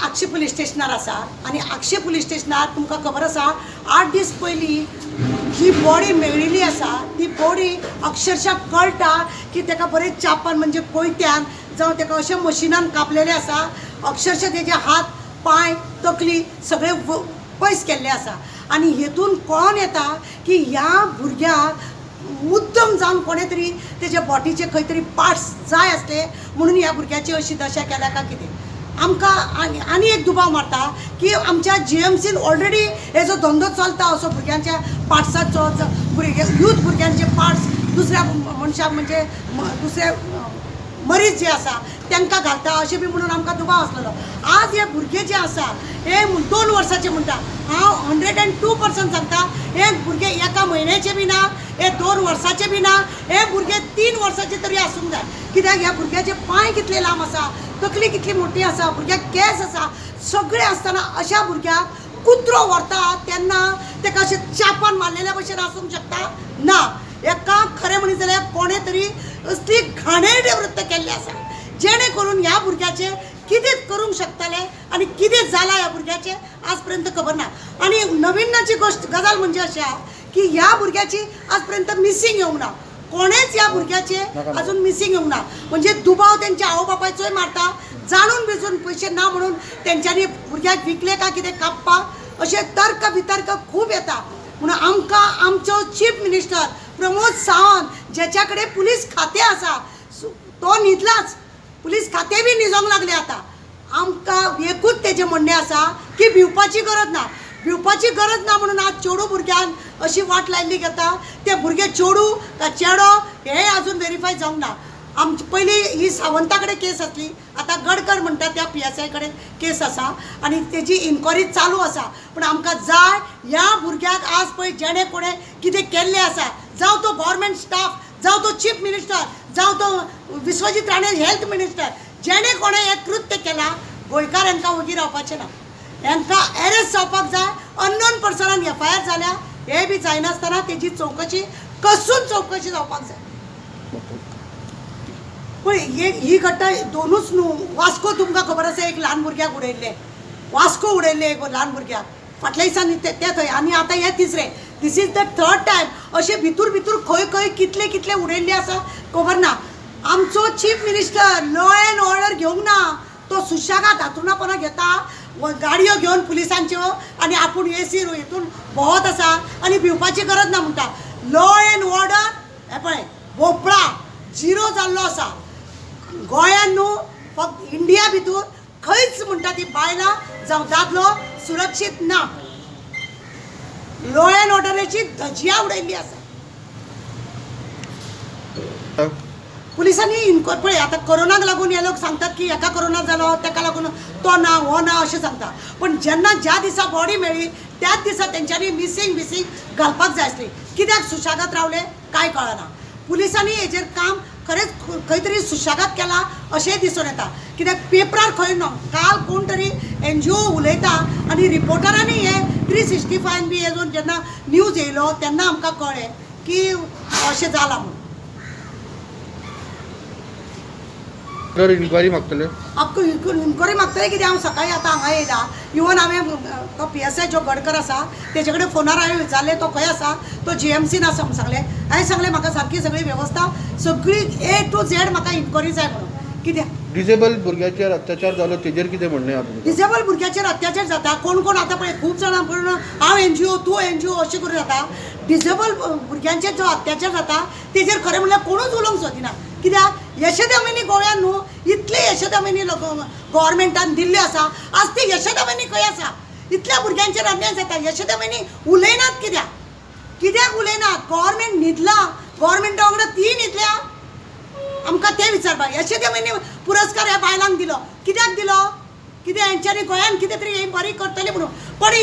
आक्षे police स्टेशनार आसा आनी आक्षे पुलीस स्टेशनार तुमकां खबर आसा 8 दीस पयलीं जी बॉडी मेळिल्ली आसा ती बॉडी अक्षरशः कळटा की ताका बरें चापान म्हणजे कोयत्यान जावं ताका अशें मशिनान कापलेलें आसा अक्षरशः तेजे हात पांय तकली सगळे पयस केल्ले आसा आनी हेतून कळोन येता की ह्या भुरग्याक मुद्दम जावन कोणे तरी तेजे बॉडीचे खंय तरी पार्ट्स जाय आसले म्हणून ह्या भुरग्याची अशी दशा केल्या काय कितें आमकां आनी एक दुबाव मारता की आमच्या जीएमसीन ऑलरेडी हेजो धंदो चलता असो भुरग्यांच्या पार्ट्साचो यूथ भुरग्यांचे पार्ट्स दुसऱ्या मनशाक म्हणजे दुसऱ्या मरीज जे आसा तांकां घालता अशें बी म्हणून आमकां दुबाव आसलेलो आज हे भुरगे जे आसा हे 2 वर्साचे म्हणटा हांव 102% सांगता हे भुरगे एका म्हयन्याचे बी ना हे 2 वर्साचे बी ना हे भुरगे 3 वर्साचे तरी आसूंक जाय कित्याक ह्या भुरग्याचे पांय कितले लांब आसा तकली कितली मोठी आसा भुरग्याक केस आसा सगळे आसतना अशा भुरग्याक कुत्रो व्हरता तेन्ना ताका अशें चापान मारलेल्या भशेन आसूंक शकता ना एका खरें म्हणीत जाल्यार कोणे तरी असली घाणेरडे वृत्त केल्ले आसा जेणे करून ह्या भुरग्याचे कितें करूंक शकताले आनी कितें जालां ह्या भुरग्याचे आज पर्यंत खबर ना आनी नविनाची गजाल म्हणजे अशी आहा की ह्या भुरग्याची आज पर्यंत मिसींग येवंक ना कोणेच ह्या भुरग्याचे अजून मिसींग येवंक ना म्हणजे दुबाव तेंच्या आवय बापायचोय मारता जाणून भिजून पयशे ना म्हणून तेंच्यांनी भुरग्याक विकले का कितें कापपाक अशे तर्क वितर्क खूब येता म्हणून आमकां आमचो चीफ मिनिस्टर प्रमोद सावंत ज्याच्या कडेन पुलीस खातें आसा तो न्हिदलाच पुलीस खातें बी न्हिजोंक लागलें आतां आमकां एकूच तेजें म्हणणें आसा की भिवपाची गरज ना म्हणून आज चेडू भुरग्यान अशी वाट लायल्ली घेता ते भुरगे चेडू काय चेडो हें अजून व्हेरीफाय जावंक ना आमची पयली ही सावंता कडेन केस आसली आतां गडकर म्हणटा त्या PSI कडेन केस आसा आनी तेजी इन्क्वायरी चालू आसा पूण आमकां जाय ह्या भुरग्याक आज पळय जेणे कोणें कितें केल्लें आसा जावं तो गव्हर्मेंट स्टाफ जावं तो चीफ मिनिस्टर जावं तो विश्वजीत राणे हेल्थ मिनिस्टर जेणे कोणें हें कृत्य केलां गोंयकार हांकां वगीर रावपाचें ना हांकां अरेस्ट जावपाक जाय अननोन पर्सनान FIR जाल्या हे बी जायनासतना तेजी चवकशी कसून चवकशी जावपाक जाय पण ही घटना दोनूच न्हू वास्को तुमकां खबर आसा एक ल्हान भुरग्याक उडयल्ले वास्को उडयल्ले एक ल्हान भुरग्याक फाटल्या दिसांनी ते थंय आनी आतां हे तिसरें दीस इज द थर्ड टायम अशें भितूर खंय खंय कितले उडयल्ले आसा खबर ना आमचो chief minister law end order घेवंक ना तो सुशेगाद हातूनापणां घेता गाडयो घेवन पुलिसांच्यो आनी आपूण AC हितून भोंवत आसा आनी भिवपाची गरज ना म्हणटा लॉ एंड ऑर्डर हे पळय भोपळा झिरो जाल्लो आसा गोंयान न्हू फक्त इंडिया भितूर खंयच म्हणटा ती बायलां जावं दादलो सुरक्षीत ना लॉ एंड ऑर्डराची धजिया उडयल्ली आसा पुलिसांनी इन्क्वायरी पळय आतां कोरोनाक लागून हे लोक सांगतात की हेका कोरोना जालो ताका लागून तो ना हो ना अशें सांगता पण जेन्ना ज्या दिसा बॉडी मेळ्ळी त्याच दिसा तेंच्यांनी मिसींग घालपाक जाय आसली कित्याक सुशेगाद रावले कांय कळना पुलिसांनी हेजेर काम खरेंच खंय तरी सुशेगाद केला अशें दिसून येता कित्याक पेपरार खंय न्हू काल कोण तरी NGO उलयता आनी रिपोर्टरांनी हे 365 बी हेजो जेन्ना न्यूज येयलो तेन्ना आमकां कळ्ळें की अशें जालां म्हणून इन्क्वायरी मागतले इन्क्वायरी मागतले कित्याक हांव सकाळीं आतां हांगा येयला इवन हांवें तो PSI जो गडकर आसा तेजे कडेन फोनार हांवें विचारलें तो खंय आसा तो GMCन आसा म्हणून सांगलें हांवें सांगलें म्हाका सारकी सगळी वेवस्था सगळी A to Z म्हाका इन्क्वायरी जाय म्हणून कित्याक डिसेबल भुरग्याचेर अत्याचार जालो तेजेर कितें म्हणणें आहा तुमचें डिसेबल भुरग्याचेर अत्याचार जाता कोण आतां पळय खूब जाणां करून हांव NGO तूं NGO अशें करून जाता डिसेबल भुरग्यांचेर जो अत्याचार जाता तेजेर खरें म्हणल्यार कोणूच उलोवंक सोदिना कित्याक यशोदामयनी गोंयांत न्हू इतले यशोदामयनी गव्हर्मेंटान दिल्ल्यो आसा आज ती यशोदामयनी खंय आसा इतल्या भुरग्यांचेर अन्याय जाता यशोदामयनी उलयनात कित्याक उलयनात गव्हर्मेंट न्हिदला गव्हर्मेंटा वांगडा ती न्हिदल्या आमकां तें विचारपाक यशोदामयनी पुरस्कार ह्या बायलांक दिलो कित्याक दिलो कित्याक हेंच्यांनी गोंयान कितें तरी हें बरी करतली म्हणून पण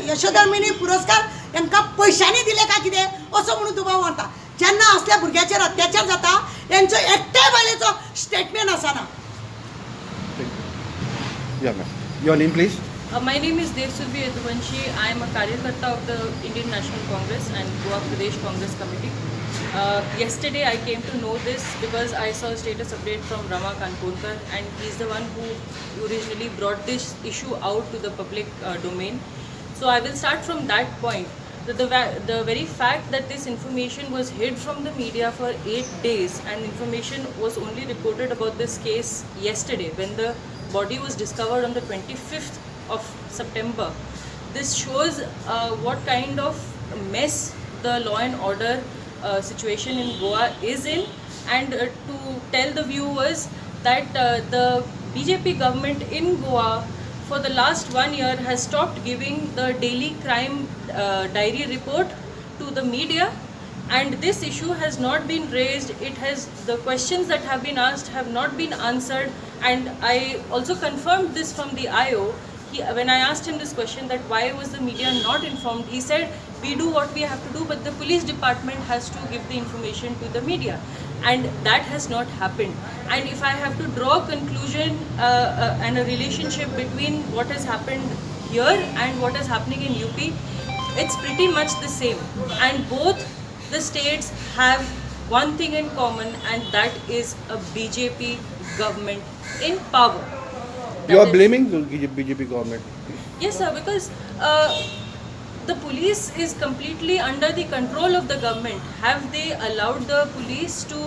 यशोदामयनी पुरस्कार हांकां पयशांनी दिले काय कितें असो म्हणून दुबाव मारता जेन्ना असल्या भुरग्याचेर अत्याचार जाता हेंचो एकट्याय बायलेचो स्टेटमेंट आसना Your name, please. My name is Devsulvi Yadvanshi. I am a Karyakarta of the Indian National Congress and Goa Pradesh Congress Committee. Yesterday I came to know this because I saw a status update from Rama Kanpurkar, and he's the one who originally brought this issue out to the public domain. So I will start from that point. The very fact that this information was hid from the media for 8 days and information was only reported about this case yesterday when the body was discovered on the 25th of September. This shows what kind of mess the law and order situation in Goa is in, and to tell the viewers that the BJP government in Goa for the last 1 year has stopped giving the daily crime diary report to the media, and this issue has not been raised. The questions that have been asked have not been answered, and I also confirmed this from the IO. When I asked him this question that why was the media not informed, he said we do what we have to do, but the police department has to give the information to the media, and that has not happened. And if I have to draw a conclusion and a relationship between what has happened here and what is happening in UP, it's pretty much the same, and both the states have one thing in common, and that is a BJP government in power. You are That is- blaming the BJP government. Yes, sir, because the police is completely under the control of the government. Have they allowed the police to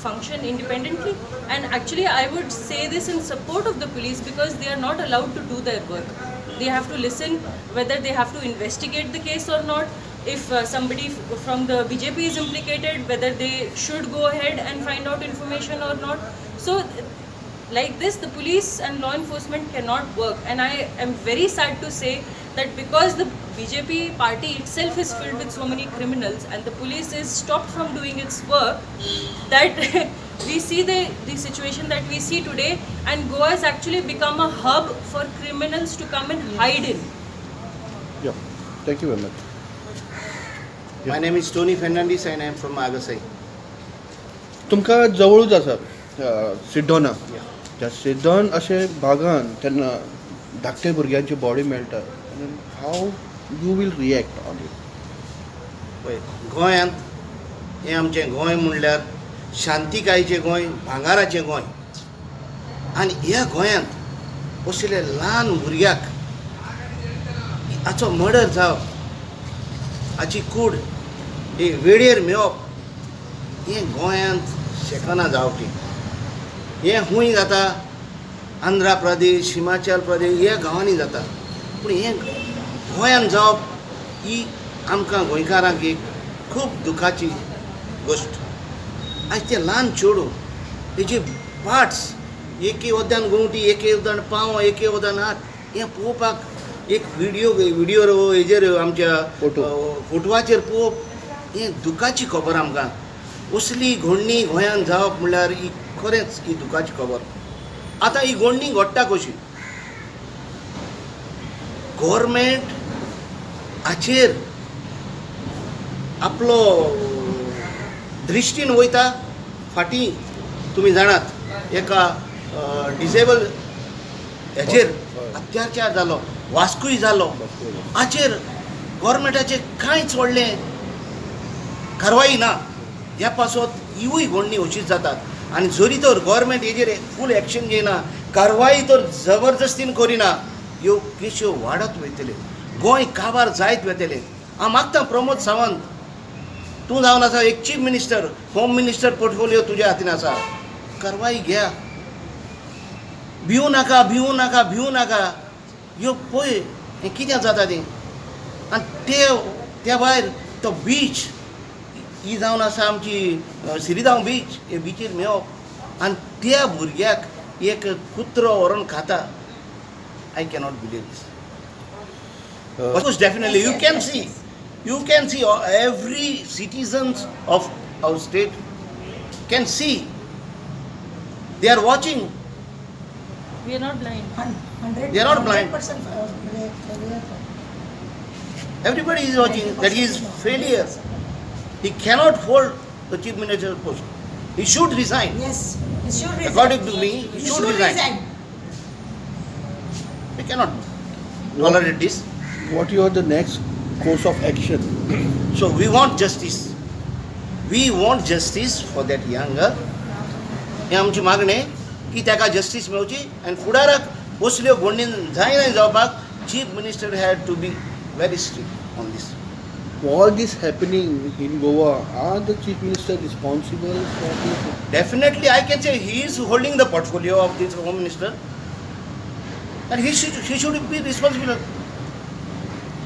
function independently? And actually, I would say this in support of the police because they are not allowed to do their work. They have to listen whether they have to investigate the case or not. If somebody from the BJP is implicated, whether they should go ahead and find out information or not. So, like this, the police and law enforcement cannot work, and I am very sad to say that because the BJP party itself is filled with so many criminals and the police is stopped from doing its work, that we see the situation that we see today, and Goa has actually become a hub for criminals to come and hide in. Yeah. Thank you very much. My name is Tony Fernandez and I am from Agasai. तुमकां जवळूच आसा सिड्डोना. Yeah. त्या सिड्डोन अशे भागान तेन्ना धाकटे भुरग्यांची body मेळटा. How you will react on it? पळय, गोंयांत हें आमचें गोंय म्हणल्यार शांतिकायेचें गोंय, भांगाराचें गोंय. आनी ह्या गोंयांत असले ल्हान भुरग्याक हाचो मर्डर जावप, हाची कूड ही वेळेर मेळप, हें गोंयांत शेकना जावपी. हें खूंय जाता, आंध्र प्रदेश, हिमाचल प्रदेश ह्या गांवांनी जाता, पूण हें गोंयांत जावप ही आमकां गोंयकारांक एक खूब दुखाची गोश्ट. आयज तें ल्हान चेडूं, तेजे पार्ट्स, एके वदान गुंवटी, एके वदान पांव, एके वदान हात, हें पळोवपाक एक व्हिडिओर हेजेर आमच्या फोटवाचेर पळोवप हें दुखाची खबर आमकां. असली घोडणी गोंयांत जावप म्हणल्यार ही खरेंच ही दुखाची खबर. आतां ही घोडणी घडटा कशी? गव्हर्मेंट हाचेर आपलो दृश्टीन वयता फाटीं. तुमी जाणात एका डिसेबल हेचेर अत्याचार जालो, वास्कूय जालो, हाचेर गव्हर्मेंटाचें कांयच व्हडलें कारवाई ना. ह्या पासत हिवूय घोडणी अशीच जातात. आनी जरी तर गव्हर्मेंट हेजेर फूल एक्शन घेयना, कारवाई तर जबरदस्तीन करिना, ह्यो केश्यो वाडत वयतले, गोंय काबार जायत वयतलें. हांव मागता प्रमोद सावंत, तूं जावन आसा एक chief minister, home minister portfolio तुज्या हातीन आसा, कारवाई घ्या. भिवू नाका, भिवू नाका, भिवू नाका. ह्यो पळय हें कितें जाता तें. आनी त्या भायर तो बीच ही जावन आसा आमची सिरिगांव बीच, हे बिचीर मेळप आनी त्या भुरग्याक एक कुत्रो व्हरून खाता. I cannot believe this. Of course, definitely, you can see every citizens of our state can see. They are watching. We are not blind. They are not blind. 100% Everybody is watching that he is failure. He cannot hold the chief minister's post. He should resign. Yes, he should resign. According to me, he He should should resign. resign. We cannot tolerate this. What are the next course of action? So we want justice. We want justice for that young girl. ही आमची मागणी की ताका justice मेळची आनी फुडाराक असल्यो घडणी जायना जावपाक chief minister had to be very strict on this. All this happening in Goa, are the chief minister responsible for this? Definitely, I can say he is holding the portfolio of this home minister, and he should be responsible.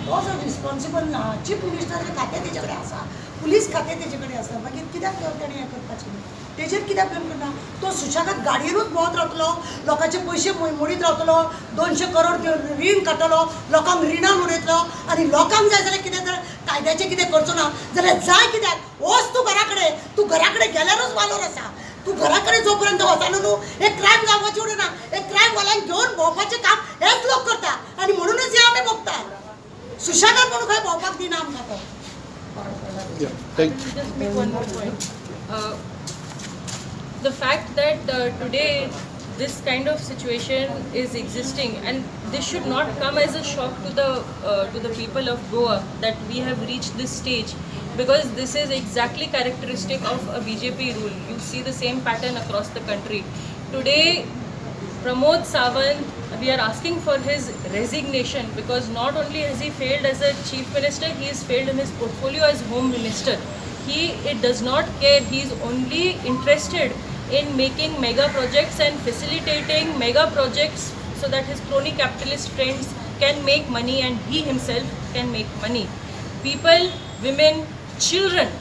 तो जर responsible ना chief minister खातें तेजे कडेन आसा, police खातें तेजे कडेन आसा, मागीर कित्याक ताणें हें करपाचें न्ही? तेजेर कित्याक ब्लेम करना? तो सुशागाद गाडयेरूच भोंवत रावतलो, लोकांचे पयशे मोडीत रावतलो, 200 करोड रीण काडटलो, लोकांक रिणान उडयतलो आनी लोकांक जाय जाल्यार कितें जर कायद्याचें कितें करचो ना जाल्यार जाय कित्याक? वच तूं घरा कडेन गेल्यारूच वालोर आसा. तूं घरा कडेन जो पर्यंत वचना न्हू एक क्रायम जावपाची उडना. एक क्रायम वाल्यांक घेवन भोंवपाचें काम हेच लोक करता आनी म्हणूनच हे आमी भोगता. सुशागाद म्हणून खंय भोंवपाक दिना आमकां तो. Yeah, thank you. Just make one more point. The fact that today this kind of situation is existing, and this should not come as a shock to the people of Goa that we have reached this stage, because this is exactly characteristic of a BJP rule. You see the same pattern across the country. Today, Pramod Sawant, we are asking for his resignation because not only has he failed as a chief minister, he has failed in his portfolio as home minister. It does not care. He is only interested in making mega projects and facilitating mega projects so that his crony capitalist friends can make money and he himself can make money. People, women, children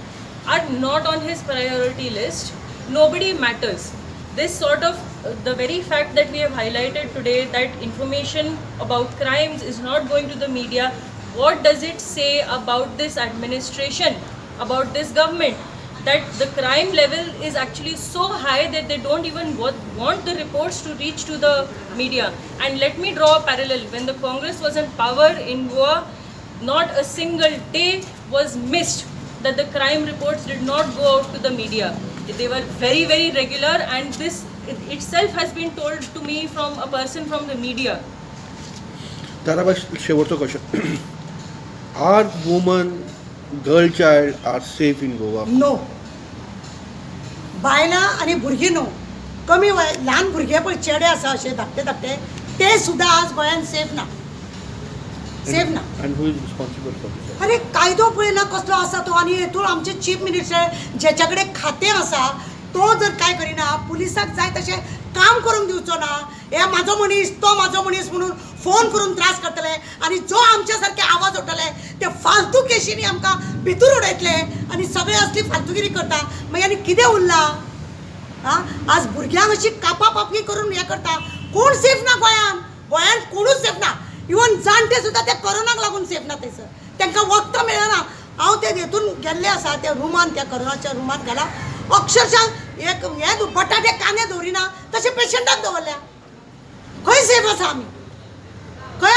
are not on his priority list. Nobody matters. This sort of the very fact that we have highlighted today, that information about crimes is not going to the media, what does it say about this administration, about this government, that the crime level is actually so high that they don't even want the reports to reach to the media. And let me draw a parallel. When the Congress was in power in Goa, not a single day was missed that the crime reports did not go out to the media. They were very, very regular, and this itself has been told to me from a person from the media. Tarabai, शेवटचो question. Are women, girl child are safe in Goa? No. बायलां आनी भुरगीं न्हू, कमी ल्हान भुरगे पळय चेडे आसा अशे धाकटे ते सुद्दां आज गोंयांत सेफ ना. And who is responsible for this? अरे कायदो पळयना कसलो आसा तो. आनी हेतून आमचे चीफ मिनिस्टर जेच्या कडेन खातें आसा तो जर काय करिना, पुलिसाक जाय तशें काम करूंक दिवचो ना. हे म्हाजो मनीस तो म्हाजो मनीस म्हणून फोन करून त्रास करतले आनी जो आमच्या सारके आवाज उठले ते फालतू केशींनी आमकां भितूर उडयतले आनी सगळे असली फालतूगिरी करता. मागीर आनी कितें उरलां? आज भुरग्यांक अशी कापापापी करून हें करता. कोण सेफ ना गोंयांत कोणूच सेफ ना. इवन जाणटे सुद्दां ते कोरोनाक लागून सेफ ना थंयसर. तांकां वखदां मेळना. हांव ते हेतून गेल्लें आसा त्या रुमान, त्या कोरोनाच्या रुमान गेला. अक्षरशः एक हे बटाटे कांदे दवरिना तशें पेशंटाक दवरल्या. खंय सेफ आसा आमी? खंय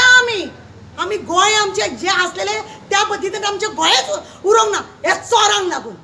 आमी गोंय आमचें जें आसलेलें त्या पद्दतीन आमचें गोंयच उरोंक ना. हे चोरांक लागून.